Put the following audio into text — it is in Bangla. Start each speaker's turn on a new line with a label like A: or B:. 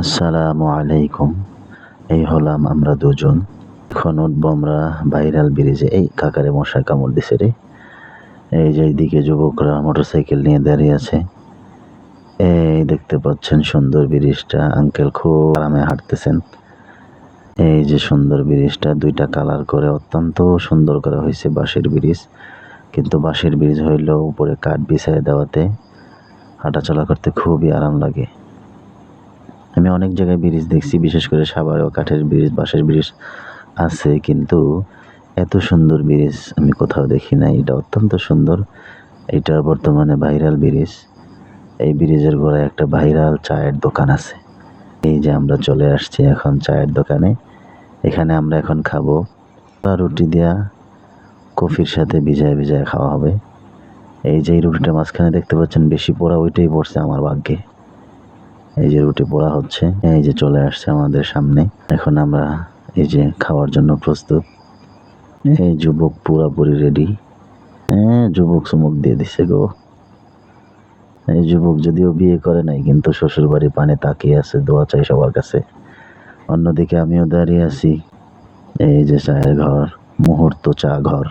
A: আসসালামু আলাইকুম। এই হলাম আমরা দুজন। এখন উঠবো আমরা ভাইরাল ব্রিজে। এই কাকারে মশায় কামড় দিছে রে। এই যে এইদিকে যুবকরা মোটরসাইকেল নিয়ে দাঁড়িয়ে আছে। এই দেখতে পাচ্ছেন সুন্দর ব্রিজটা। আঙ্কেল খুব আরামে হাঁটতেছেন। এই যে সুন্দর ব্রিজটা ২টা কালার করে অত্যন্ত সুন্দর করা হয়েছে বাঁশের ব্রিজ। কিন্তু বাঁশের ব্রিজ হইলেও উপরে কাঠ বিছাইয়া দেওয়াতে হাঁটাচলা করতে খুবই আরাম লাগে। আমি অনেক জায়গায় ব্রিজ দেখছি, বিশেষ করে সাভারেও কাঠের ব্রিজ, বাঁশের ব্রিজ আছে, কিন্তু এত সুন্দর ব্রিজ আমি কোথাও দেখি নাই। এটা অত্যন্ত সুন্দর। এটা বর্তমানে ভাইরাল ব্রিজ। এই ব্রিজের গোড়ায় একটা ভাইরাল চায়ের দোকান আছে। এই যে আমরা চলে আসছি এখন চায়ের দোকানে। এখানে আমরা এখন খাবো রুটি দিয়া কফির সাথে ভিজায় ভিজায় খাওয়া হবে। এই যে রুটিটা মাঝখানে দেখতে পাচ্ছেন বেশি পোড়া, ওইটাই পড়ছে আমার ভাগ্যে। এই যে রুটি পোড়া হচ্ছে, এই যে চলে আসছে আমাদের সামনে। এখন আমরা এই যে খাওয়ার জন্য প্রস্তুত। এই যুবক পুরাপুরি রেডি। হ্যাঁ, যুবক চুমুক দিয়ে দিছে গো। এই যুবক যদিও বিয়ে করে নাই, কিন্তু শ্বশুর বাড়ি পানে তাকিয়ে আছে, দোয়া চাই সবার কাছে। অন্যদিকে আমিও দাঁড়িয়ে আছি। এই যে চায়ের ঘর, মুহূর্ত চা ঘর।